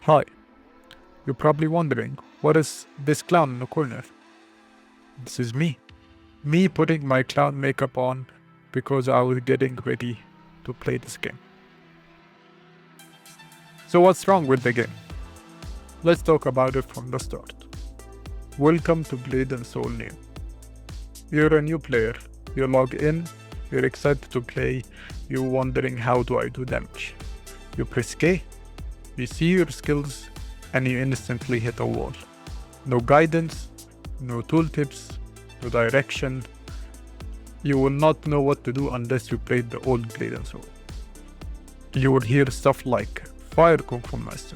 Hi, you're probably wondering, what is this clown in the corner? This is me. Me putting my clown makeup on because I was getting ready to play this game. So what's wrong with the game? Let's talk about it from the start. Welcome to Blade and Soul New. You're a new player. You log in, you're excited to play, you're wondering how do I do damage. You press K, you see your skills, and you instantly hit a wall. No guidance, no tooltips, no direction. You will not know what to do unless you played the old Blade and Soul. You will hear stuff like Fire Kung Fu Master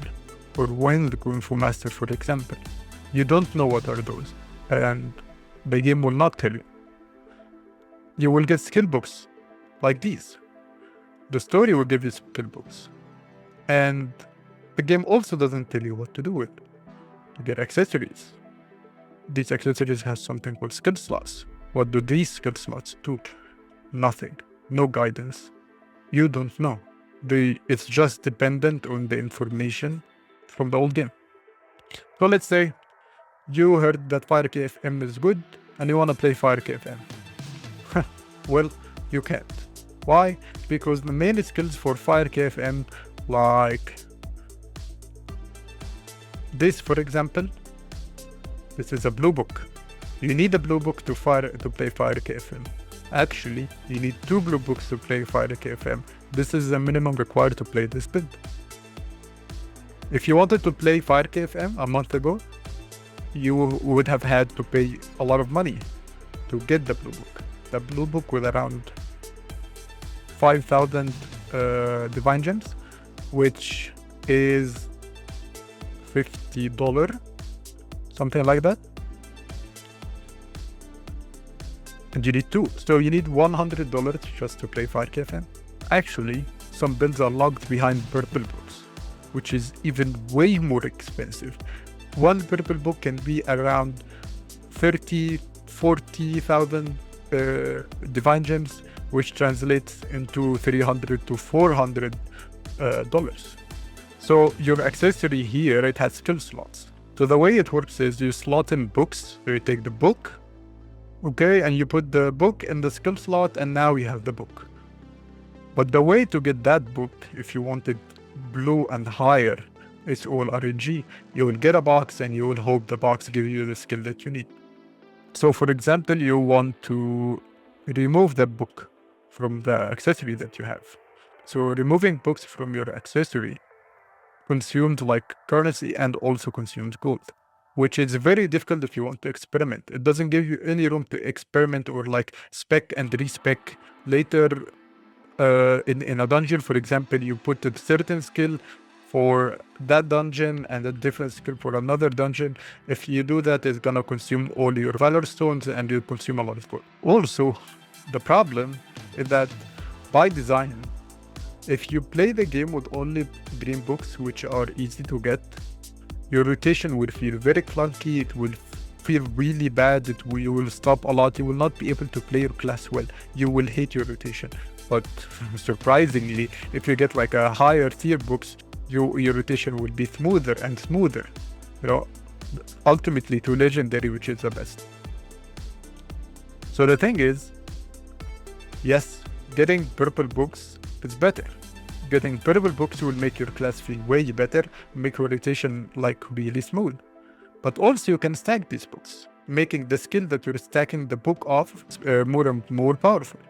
or Wind Kung Fu Master, for example. You don't know what are those, and the game will not tell you. You will get skill books like these. The story will give you skill books, and the game also doesn't tell you what to do with it. You get accessories. These accessories have something called skill slots. What do these skill slots do? Nothing. No guidance. You don't know. It's just dependent on the information from the old game. So let's say you heard that Fire KFM is good and you want to play Fire KFM. Well, you can't. Why? Because the main skills for Fire KFM, like this, for example, this is a blue book. You need a blue book to play Fire KFM. Actually, you need 2 blue books to play Fire KFM. This is the minimum required to play this build. If you wanted to play Fire KFM a month ago, you would have had to pay a lot of money to get the blue book. The blue book with around 5,000 divine gems, which is $50, something like that. And you need 2, so you need $100 just to play Fire KFM. Actually, some builds are logged behind purple books, which is even way more expensive. One purple book can be around 40,000 divine gems, which translates into $300 to $400 dollars. So your accessory here, it has skill slots. So the way it works is you slot in books. So you take the book, okay, and you put the book in the skill slot, and now you have the book. But the way to get that book, if you want it blue and higher, it's all RNG. You will get a box and you will hope the box gives you the skill that you need. So for example, you want to remove the book from the accessory that you have. So removing books from your accessory consumed like currency and also consumes gold, which is very difficult if you want to experiment. It doesn't give you any room to experiment or like spec and respec later. In a dungeon, for example, you put a certain skill for that dungeon and a different skill for another dungeon. If you do that, it's gonna consume all your valor stones and you consume a lot of gold. Also, the problem is that by design, if you play the game with only green books, which are easy to get, your rotation will feel very clunky. It will feel really bad. You will stop a lot. You will not be able to play your class well. You will hate your rotation. But surprisingly, if you get like a higher tier books, your rotation will be smoother and smoother. You know, ultimately to legendary, which is the best. So the thing is, yes, getting purple books is better. Getting purple books will make your class feel way better, make your rotation like really smooth. But also you can stack these books, making the skill that you're stacking the book off more and more powerful.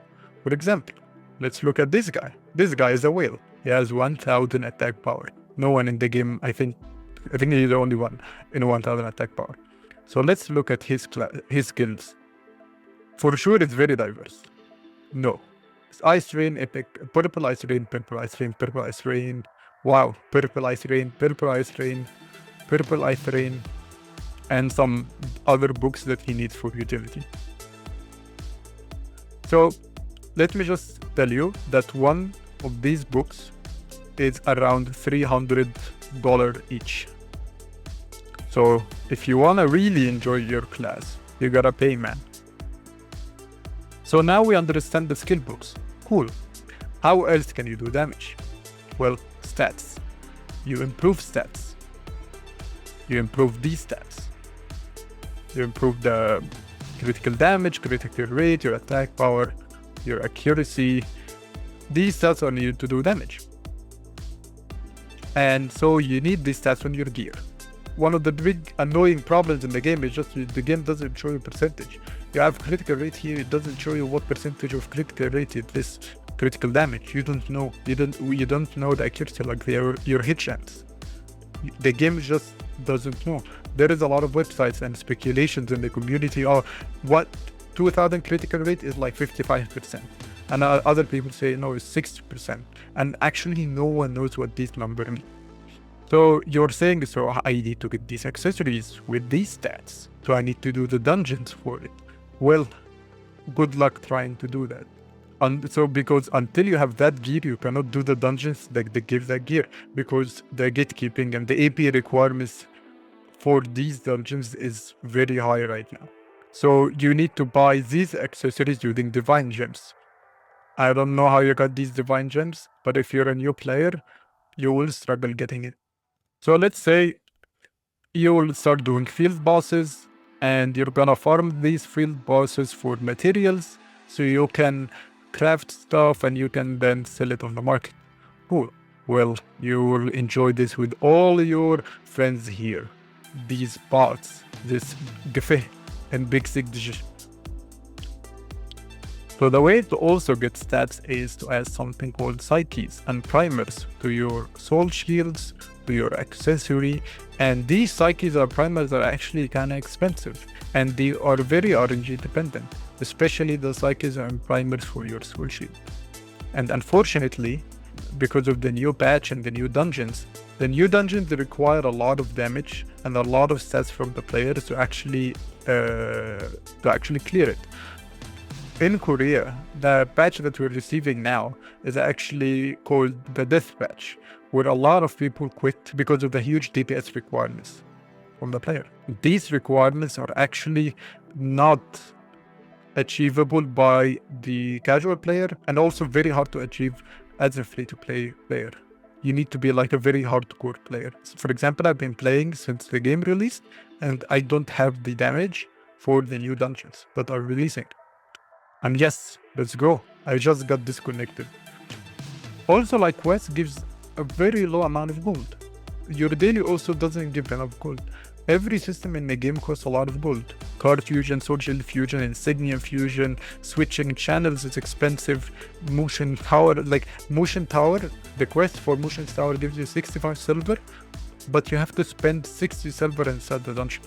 For example, let's look at this guy. This guy is a whale. He has 1,000 attack power. No one in the game, I think he's the only one in 1,000 attack power. So let's look at his skills. For sure, it's very diverse. No. It's Ice Rain, Epic, Purple Ice Rain, Purple Ice Rain, Purple Ice Rain. Wow, Purple Ice Rain, Purple Ice Rain, Purple Ice Rain, and some other books that he needs for utility. So let me just tell you that one of these books is around $300 each. So if you want to really enjoy your class, you gotta pay, man. So now we understand the skill books. Cool. How else can you do damage? Well, stats. You improve stats. You improve these stats. You improve the critical damage, critical rate, your attack power, your accuracy. These stats are needed to do damage. And so you need these stats on your gear. One of the big annoying problems in the game is just the game doesn't show you percentage. You have critical rate here, it doesn't show you what percentage of critical rate is this critical damage. You don't know. You don't know the accuracy, like your hit chance. The game just doesn't know. There is a lot of websites and speculations in the community. Oh, what 2000 critical rate is like 55%. And other people say no, it's 60%. And actually no one knows what these numbers mean. So you're saying, so I need to get these accessories with these stats. So I need to do the dungeons for it. Well, good luck trying to do that. And so because until you have that gear, you cannot do the dungeons that give that gear, because the gatekeeping and the AP requirements for these dungeons is very high right now. So you need to buy these accessories using divine gems. I don't know how you got these divine gems, but if you're a new player, you will struggle getting it. So let's say you will start doing field bosses, and you're gonna farm these field bosses for materials, so you can craft stuff and you can then sell it on the market. Cool. Well, you will enjoy this with all your friends here. These bots, this Gefe and Big Sig. So the way to also get stats is to add something called psyches and primers to your soul shields, to your accessory. And these psyches or primers are actually kind of expensive, and they are very RNG dependent, especially the psyches and primers for your soul shield. And unfortunately, because of the new patch and the new dungeons require a lot of damage and a lot of stats from the players to actually clear it. In Korea, the patch that we're receiving now is actually called the death patch, where a lot of people quit because of the huge DPS requirements from the player. These requirements are actually not achievable by the casual player, and also very hard to achieve as a free-to-play player. You need to be like a very hardcore player. So for example, I've been playing since the game released, and I don't have the damage for the new dungeons that are releasing. And yes, let's go. I just got disconnected. Also, like Quest gives a very low amount of gold. Your daily also doesn't give enough gold. Every system in the game costs a lot of gold. Card fusion, social fusion, insignia fusion, switching channels is expensive. Motion tower, the quest for motion tower gives you 65 silver, but you have to spend 60 silver inside the dungeon.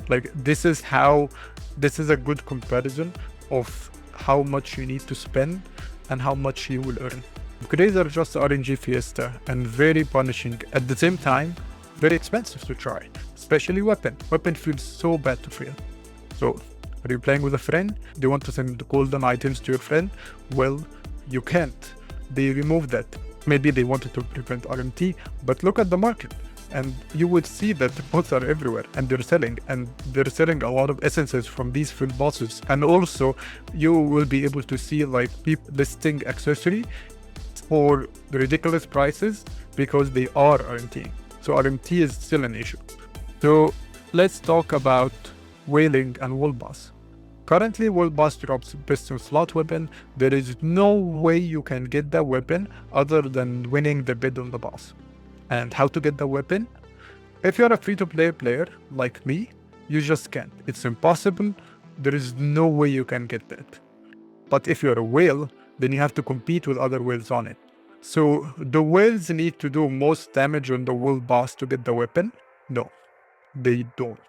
Like, this is a good comparison of how much you need to spend and how much you will earn. Upgrades are just RNG fiesta and very punishing. At the same time, very expensive to try, especially weapon. Weapon feels so bad to fail. So, are you playing with a friend? They want to send golden items to your friend? Well, you can't. They removed that. Maybe they wanted to prevent RMT, but look at the market. And you would see that the bots are everywhere, and they're selling a lot of essences from these field bosses. And also, you will be able to see like people listing accessory for ridiculous prices because they are RMTing. So RMT is still an issue. So let's talk about whaling and world boss. Currently, world boss drops pistol slot weapon. There is no way you can get that weapon other than winning the bid on the boss. And how to get the weapon? If you're a free-to-play player like me, you just can't. It's impossible. There is no way you can get that. But if you're a whale, then you have to compete with other whales on it. So the whales need to do most damage on the world boss to get the weapon? No, they don't.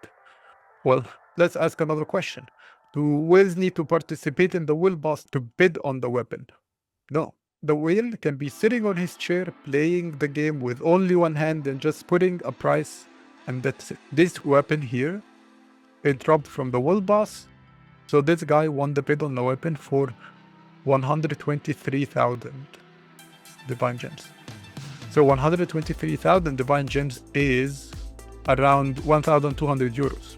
Well, let's ask another question. Do whales need to participate in the world boss to bid on the weapon? No. The whale can be sitting on his chair playing the game with only one hand and just putting a price, and that's it. This weapon here, it dropped from the world boss. So this guy won the bid on the weapon for 123,000 divine gems. So 123,000 divine gems is around 1,200 euros.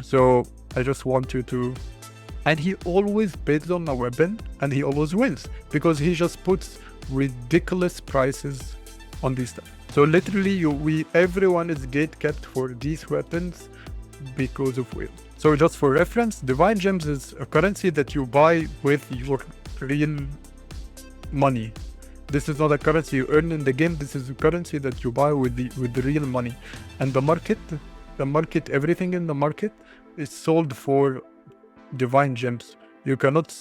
So I just want you to... And he always bids on a weapon and he always wins because he just puts ridiculous prices on these stuff. So literally, everyone is gate kept for these weapons because of whales. So just for reference, divine gems is a currency that you buy with your real money. This is not a currency you earn in the game. This is a currency that you buy with the real money. And the market, everything in the market is sold for divine gems. You cannot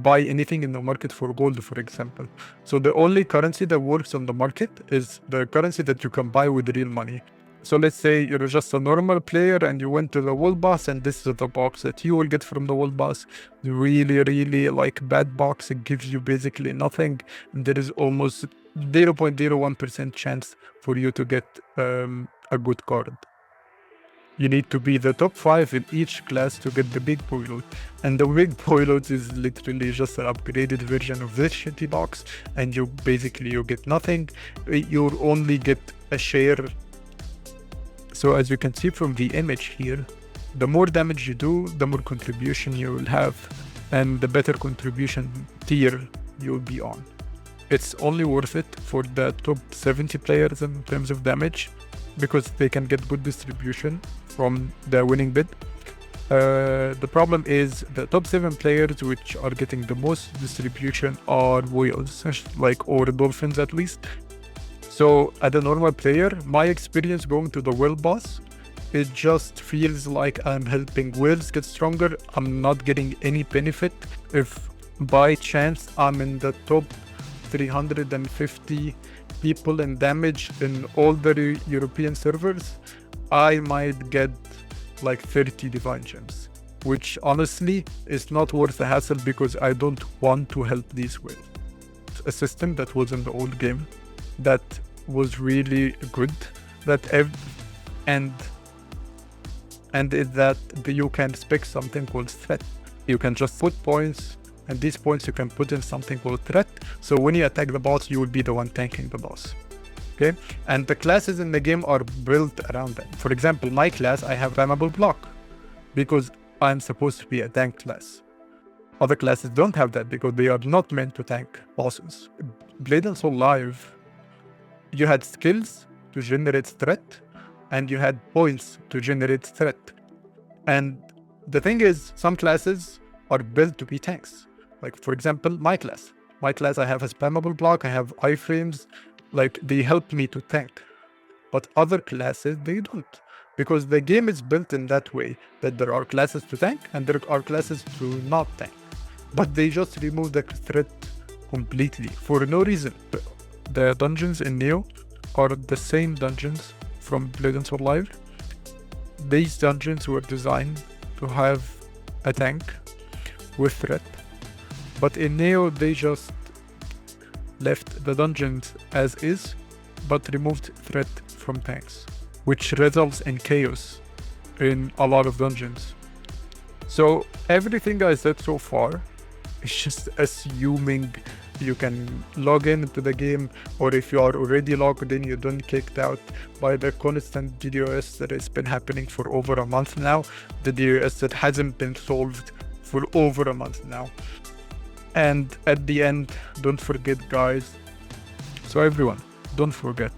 buy anything in the market for gold, for example. So the only currency that works on the market is the currency that you can buy with real money. So let's say you're just a normal player and you went to the world boss, and this is the box that you will get from the world boss. The really like bad box. It gives you basically nothing. And there is almost 0.01% chance for you to get a good card. You need to be the top 5 in each class to get the big boy. And the big boy is literally just an upgraded version of this shitty box, and you get nothing. You only get a share. So as you can see from the image here, the more damage you do, the more contribution you will have, and the better contribution tier you'll be on. It's only worth it for the top 70 players in terms of damage, because they can get good distribution from the winning bid. The problem is the top 7 players which are getting the most distribution are whales, or dolphins at least. So as a normal player, my experience going to the whale boss, it just feels like I'm helping whales get stronger. I'm not getting any benefit. If by chance I'm in the top 350 people in damage in all the European servers, I might get like 30 divine gems, which honestly is not worth the hassle because I don't want to help these whales. A system that was in the old game that was really good, and is that you can spec something called threat. You can just put points, and these points you can put in something called threat. So when you attack the boss, you will be the one tanking the boss. Okay, and the classes in the game are built around that. For example, my class, I have flammable block because I'm supposed to be a tank class. Other classes don't have that because they are not meant to tank bosses. Blade and Soul Live, you had skills to generate threat, and you had points to generate threat. And the thing is, some classes are built to be tanks. Like for example, my class, I have a spammable block, I have iframes, like they help me to tank. But other classes, they don't, because the game is built in that way that there are classes to tank and there are classes to not tank. But they just remove the threat completely for no reason. The dungeons in Neo are the same dungeons from Blade and Soul Live. These dungeons were designed to have a tank with threat, but in Neo they just left the dungeons as is, but removed threat from tanks, which results in chaos in a lot of dungeons. So everything I said so far is just assuming you can log into the game, or if you are already logged in, you don't kicked out by the constant DDoS that has been happening for over a month now. The DDoS that hasn't been solved for over a month now. And at the end, don't forget, guys. So everyone, don't forget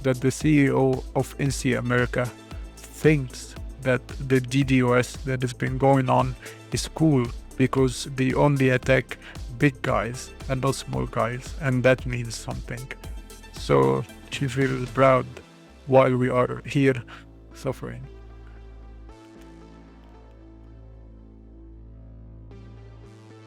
that the CEO of NC America thinks that the DDoS that has been going on is cool because they only attack big guys and not small guys, and that means something. So she feels proud while we are here suffering.